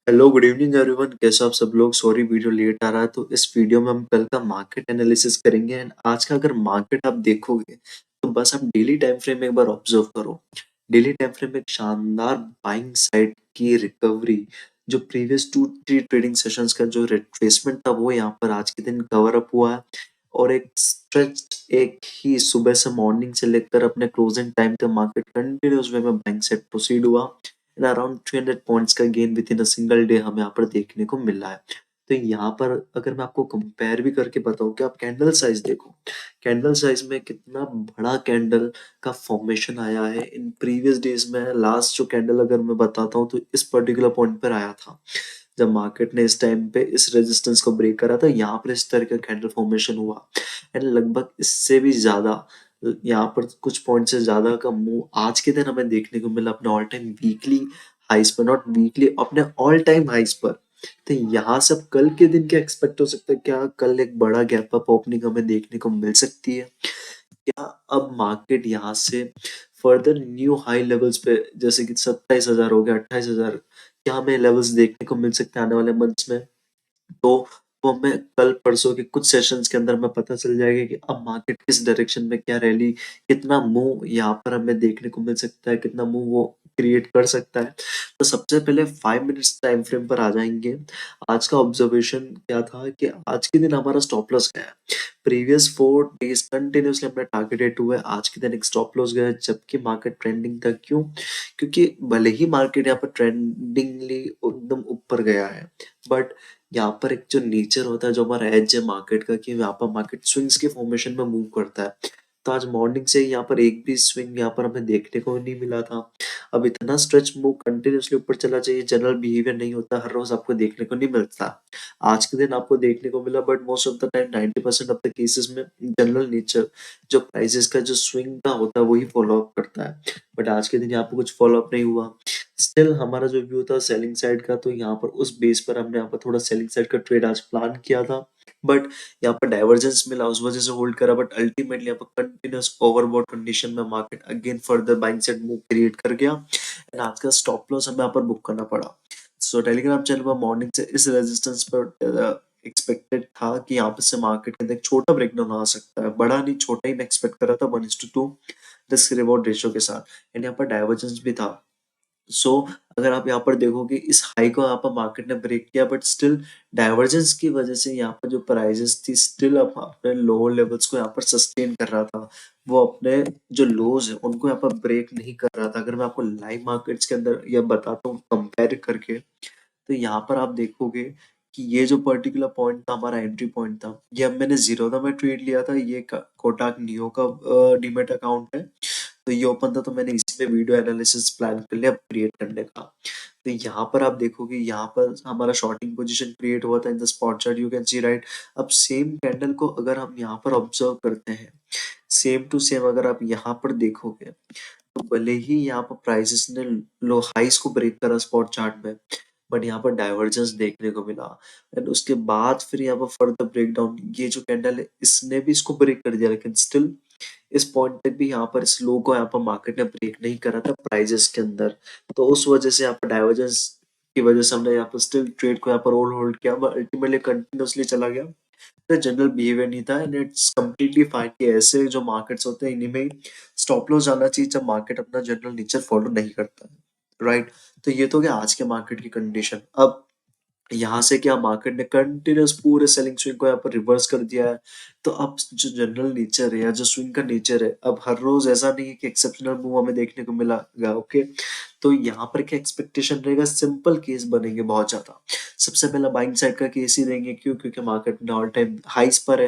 Hello good evening everyone, कैसे हो आप सब लोग। सॉरी वीडियो लेट आ रहा है। तो इस वीडियो में हम कल का मार्केट एनालिसिस करेंगे एंड आज का अगर मार्केट आप देखोगे तो बस आप डेली टाइम फ्रेम में एक बार ऑब्जर्व करो। डेली टाइम फ्रेम में एक शानदार बाइंग साइड की रिकवरी, जो प्रीवियस 2-3 ट्रेडिंग सेशंस का जो रिट्रेसमेंट था वो यहाँ पर आज के दिन कवर अप हुआ है। और एक स्ट्रेच एक ही सुबह से मॉर्निंग से लेकर अपने क्लोजिंग टाइम तक मार्केट कंटिन्यूस वे में बाइंग साइड प्रोसीड हुआ एंड अराउंड 300 पॉइंट्स का gain with in a single day हमें यहाँ पर देखने को मिल रहा है। तो यहाँ पर अगर मैं आपको कंपेयर भी करके बताऊं कि आप कैंडल साइज देखो, कैंडल साइज में कितना बड़ा कैंडल का फॉर्मेशन आया है इन प्रीवियस डेज में। लास्ट जो कैंडल अगर मैं बताता हूँ तो इस पर्टिकुलर पॉइंट पर आया था जब मार्केट ने इस टाइम पे इस रेजिस्टेंस को ब्रेक करा था। यहाँ पर इस तरह का कैंडल फॉर्मेशन हुआ एंड लगभग इससे भी ज्यादा, यहाँ पर कुछ पॉइंट से ज्यादा का मूव आज के दिन हमें देखने को मिला अपने ऑल टाइम वीकली हाइस पर, नॉट वीकली, अपने ऑल टाइम हाइस पर। तो यहाँ से अब कल के दिन क्या एक्सपेक्ट हो सकता है, क्या कल एक बड़ा गैप अप ओपनिंग हमें देखने को मिल सकती है, क्या अब मार्केट यहाँ से फर्दर न्यू हाई लेवल्स पे जैसे कि 27,000 हो गया, 28,000, क्या हमें लेवल्स देखने को मिल सकते हैं आने वाले मंथ्स में। तो वो हमें कल परसों के कुछ सेशंस के अंदर में पता चल जाएगा कि अब मार्केट किस डायरेक्शन में क्या रैली, कितना मूव यहाँ पर हमें देखने को मिल सकता है, कितना मूव वो क्रिएट कर सकता है। तो सबसे पहले 5 मिनट्स टाइम फ्रेम पर आ जाएंगे। आज का ऑब्जर्वेशन क्या था कि आज के दिन हमारा स्टॉप लॉस गया है। प्रीवियस 4 डेज कंटिन्यूसली अपना टारगेटेड हुआ है, आज के दिन एक स्टॉप लॉस गया है जबकि मार्केट ट्रेंडिंग था। क्यों? क्योंकि भले ही मार्केट यहाँ पर ट्रेंडिंगली एकदम ऊपर गया है, बट यहाँ पर एक जो नेचर होता है, जो हमारा एज है मार्केट का, कि यहाँ पर मार्केट स्विंग्स के फॉर्मेशन में मूव करता है। तो आज मॉर्निंग से यहाँ पर एक भी स्विंग यहाँ पर हमें देखने को नहीं मिला था। अब इतना स्ट्रेच मूव कंटिन्यूसली ऊपर चला जाए, जनरल बिहेवियर नहीं होता, हर रोज आपको देखने को नहीं मिलता। आज के दिन आपको देखने को मिला, but most of the time 90% of the cases में जनरल नेचर जो प्राइसेस का जो स्विंग का होता है वही फॉलो अप करता है। बट आज के दिन यहाँ पर कुछ फॉलो अप नहीं हुआ। स्टिल हमारा जो व्यू था सेलिंग साइड का, तो यहाँ पर उस बेस पर हमने यहाँ पर थोड़ा सेलिंग साइड का ट्रेड आज प्लान किया था, बट यहाँ पर डाइवर्जेंस मिला उस वजह से होल्ड करा। बट अल्टीमेटली यहाँ पर कंटिन्यूस ओवरबॉट कंडीशन में market again further buying side move create कर गया एंड आज का स्टॉप लॉस हमें यहाँ पर बुक करना पड़ा। सो टेलीग्राम चैनल पर मॉर्निंग से इस रेजिस्टेंस पर एक्सपेक्टेड था कि यहाँ पर से मार्केट के अंदर एक छोटा ब्रेकडाउन आ सकता है, बड़ा नहीं छोटा ही मैं एक्सपेक्ट कर रहा था 1:2 रिस्क रिवॉर्ड रेशियो के साथ एंड यहाँ पर डाइवर्जेंस भी था। सो अगर आप यहाँ पर देखोगे इस हाई को यहाँ पर मार्केट ने ब्रेक किया, बट स्टिल डाइवर्जेंस की वजह से यहाँ पर जो प्राइजेस थी स्टिल अपने लोअर लेवल्स को यहाँ पर सस्टेन कर रहा था। वो अपने जो लोज है उनको यहाँ पर ब्रेक नहीं कर रहा था। अगर मैं आपको लाइव मार्केट्स के अंदर यह बताता हूँ कंपेयर करके, तो यहाँ पर आप देखोगे कि ये जो पर्टिकुलर पॉइंट था हमारा एंट्री पॉइंट था, ये अब मैंने जीरोधा में ट्रेड लिया था। ये कोटाक नियो का डीमेट अकाउंट है। तो ये ओपन था, तो मैंने इसमें वीडियो एनालिसिस प्लान कर लिया क्रिएट करने का। तो यहाँ पर आप देखोगे यहाँ पर हमारा शॉर्टिंग पोजीशन क्रिएट हुआ था in the spot chart, you can see right. अब सेम कैंडल को अगर हम यहाँ पर ऑब्जर्व करते हैं, सेम टू सेम अगर आप यहाँ पर देखोगे, तो भले ही यहाँ पर प्राइसेस ने लो हाइस को ब्रेक करा स्पॉट चार्ट में, बट यहाँ पर डाइवर्जेंस देखने को मिला एंड उसके बाद फिर यहाँ पर फर्दर ब्रेकडाउन। ये जो कैंडल है इसने भी इसको ब्रेक कर दिया, लेकिन स्टिल इस पॉइंट तक भी यहाँ पर इस लो को यहाँ पर मार्केट ने ब्रेक नहीं करा था प्राइजेस के अंदर। तो उस वजह से यहाँ पर डाइवर्जेंस की वजह से हमने यहाँ पर स्टिल ट्रेड को यहाँ पर होल्ड किया, बट अल्टीमेटली कंटिन्यूसली चला गया। तो जनरल बिहेवियर नहीं था एंड इट्स कम्प्लीटली फाइन कि ऐसे जो मार्केट्स होते हैं इन्हीं में स्टॉप लॉस जाना चाहिए जब मार्केट अपना जनरल नेचर फॉलो नहीं करता है, राइट। तो ये तो क्या आज के मार्केट की कंडीशन। अब यहाँ से क्या मार्केट ने कंटिन्यूस पूरे सेलिंग स्विंग को यहाँ पर रिवर्स कर दिया है। तो अब जो जनरल नेचर है या जो स्विंग का नेचर है, अब हर रोज ऐसा नहीं है कि एक्सेप्शनल मूव हमें देखने को मिलेगा, ओके। तो यहाँ पर क्या एक्सपेक्टेशन रहेगा, सिंपल केस बनेंगे बहुत ज्यादा। सबसे पहला बाइंग साइड का केस ही देंगे, क्यों? क्योंकि मार्केट में ऑल टाइम हाइस पर है।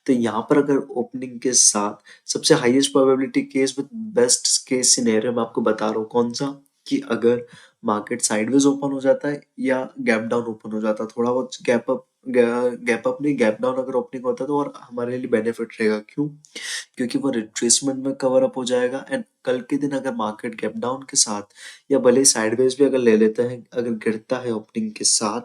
तो यहाँ पर अगर ओपनिंग के साथ सबसे highest probability case with best case scenario मैं आपको बता रहा हूँ कौन सा, कि अगर मार्केट साइडवेज ओपन हो जाता है या गैप डाउन ओपन हो जाता है, थोड़ा बहुत गैप अप नहीं, गैप डाउन अगर ओपनिंग होता है तो और हमारे लिए बेनिफिट रहेगा। क्यों? क्योंकि वो रिट्रेसमेंट में कवर अप हो जाएगा एंड कल के दिन अगर मार्केट गैप डाउन के साथ या भले साइडवेज भी अगर ले लेते हैं, अगर गिरता है ओपनिंग के साथ,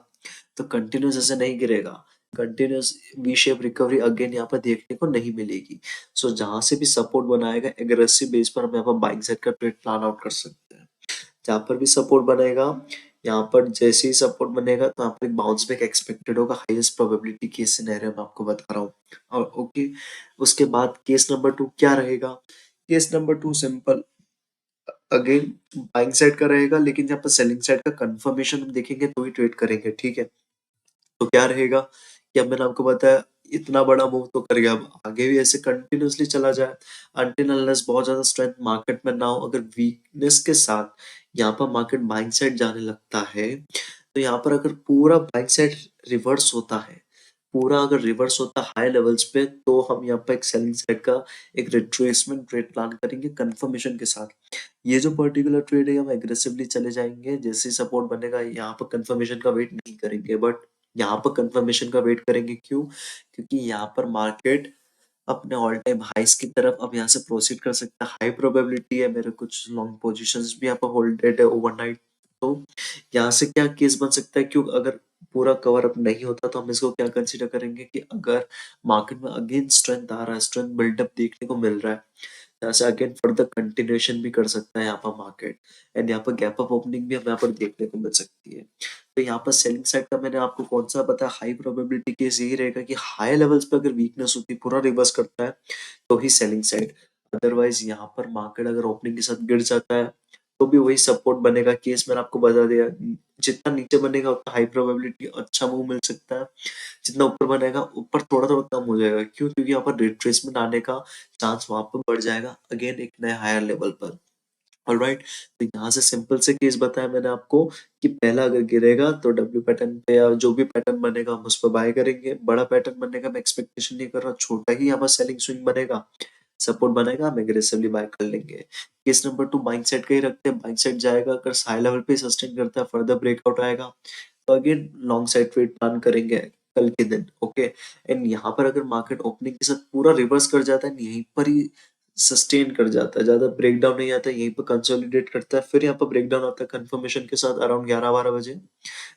तो कंटिन्यूस ऐसे नहीं गिरेगा। Continuous V shape recovery again यहाँ पर देखने को नहीं मिलेगी। सो जहां से भी सपोर्ट बनाएगा एग्रेसिव बेस पर हम यहाँ पर बाइंग साइड का ट्रेड प्लान आउट कर सकते हैं। जहां पर भी सपोर्ट बनेगा यहाँ पर जैसे ही सपोर्ट बनेगा तो यहाँ पर एक बाउंस बैक एक्सपेक्टेड होगा, हाईएस्ट प्रोबेबिलिटी केस सिनेरियो मैं आपको बता रहा हूँ। और ओके, उसके बाद केस नंबर 2 क्या रहेगा? Case number 2 simple, again buying side का रहेगा, लेकिन यहाँ पर सेलिंग साइड का कंफर्मेशन हम देखेंगे तो ही ट्रेड करेंगे, ठीक है? तो क्या रहेगा कि अब मैंने आपको बताया इतना बड़ा मूव तो कर गया, अब आगे भी ऐसे कंटिन्यूअसली चला जाए अनटिल अनलेस बहुत ज्यादा स्ट्रेंथ मार्केट में ना हो। अगर वीकनेस के साथ यहाँ पर मार्केट बाइंग साइड जाने लगता है, तो यहाँ पर अगर पूरा बाइंग साइड रिवर्स होता है, पूरा अगर रिवर्स होता है हाई लेवल्स पे, तो हम यहाँ पर एक सेलिंग साइड का एक रिट्रेसमेंट ट्रेड प्लान करेंगे कंफर्मेशन के साथ। ये जो पर्टिकुलर ट्रेड है हम एग्रेसिवली चले जाएंगे, जैसे सपोर्ट बनेगा यहाँ पर कंफर्मेशन का वेट नहीं करेंगे, बट यहाँ पर कंफर्मेशन का वेट करेंगे। क्यों? क्योंकि यहाँ पर मार्केट अपने ऑल टाइम हाइस की तरफ अब यहाँ से प्रोसीड कर सकता है, हाई प्रोबेबिलिटी है, मेरे कुछ लॉन्ग पोजीशंस भी यहाँ पर होल्डेड है ओवरनाइट। तो यहाँ से क्या केस बन सकता है, क्यों अगर पूरा कवर अप नहीं होता तो हम इसको क्या कंसीडर करेंगे कि अगर मार्केट में अगेन स्ट्रेंथ आ रहा है, स्ट्रेंथ बिल्डअप देखने को मिल रहा है, यहाँ से अगेन फर्दर कंटिन्यूएशन भी कर सकता है यहाँ पर मार्केट, एंड यहाँ पर गैप अप ओपनिंग भी हमें यहाँ पर देखने को मिल सकती है। तो यहाँ पर सेलिंग साइड का मैंने आपको कौन सा बताया, हाई प्रोबेबिलिटी केस यही रहेगा कि हाई लेवल्स पे अगर वीकनेस होती है, पूरा रिवर्स करता है, तो ही सेलिंग साइड। अदरवाइज यहाँ पर मार्केट अगर ओपनिंग के साथ गिर जाता है तो भी वही सपोर्ट बनेगा। केस मैंने आपको बता दिया, जितना नीचे बनेगा उतना हाई प्रोबेबिलिटी अच्छा मूव मिल सकता है, जितना ऊपर बनेगा ऊपर थोड़ा थोड़ा कम हो जाएगा। क्यों? क्योंकि यहाँ पर रिट्रेसमेंट आने का चांस वहां पर बढ़ जाएगा अगेन एक नए हायर लेवल पर। ऑलराइट, तो यहाँ से सिंपल से केस बताया मैंने आपको कि पहला अगर गिरेगा तो डब्ल्यू पैटर्न पे या जो भी पैटर्न बनेगा हम उस पर बाय करेंगे। बड़ा पैटर्न बनने का मैं एक्सपेक्टेशन नहीं कर रहा, छोटा ही यहाँ पर सेलिंग स्विंग बनेगा, सपोर्ट बनाएगा, हम एग्रेसिवली बाय कर लेंगे। केस नंबर 2 बाइंग साइड का ही रखते हैं, बाइंग साइड जाएगा, अगर हाई लेवल पे सस्टेन करता है, फर्दर ब्रेकआउट आएगा तो again long side trade plan करेंगे कल के दिन। ओके, एंड यहाँ पर अगर मार्केट ओपनिंग के साथ पूरा रिवर्स कर जाता है, यहीं पर ही सस्टेन कर जाता है, ज्यादा ब्रेकडाउन नहीं आता, यहीं पर कंसोलिडेट करता है, फिर यहाँ पर ब्रेकडाउन आता है कंफर्मेशन के साथ अराउंड 11-12 बजे,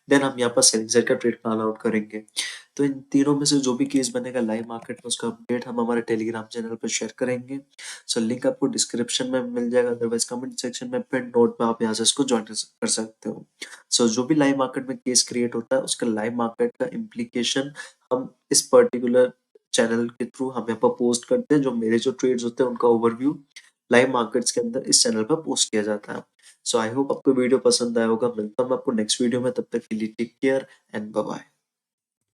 देन हम यहाँ पर सेलिंग साइड का ट्रेड प्लान आउट करेंगे। तो इन तीनों में से जो भी केस बनेगा लाइव मार्केट में, उसका अपडेट हम हमारे टेलीग्राम चैनल पर शेयर करेंगे। सो लिंक आपको डिस्क्रिप्शन में मिल जाएगा, अदरवाइज कमेंट सेक्शन में पिन नोट में आप यहाँ से इसको ज्वाइन कर सकते हो। सो जो भी लाइव मार्केट में केस क्रिएट होता है उसका लाइव मार्केट का इम्प्लीकेशन हम इस पर्टिकुलर चैनल के थ्रू हम यहाँ पर पोस्ट करते हैं। जो मेरे जो ट्रेड्स होते हैं उनका ओवरव्यू लाइव मार्केट्स के अंदर इस चैनल पर पोस्ट किया जाता है। सो आई होप आपको वीडियो पसंद आया होगा। मिलता हूँ मैं आपको नेक्स्ट वीडियो में, तब तक के लिए take care and bye bye.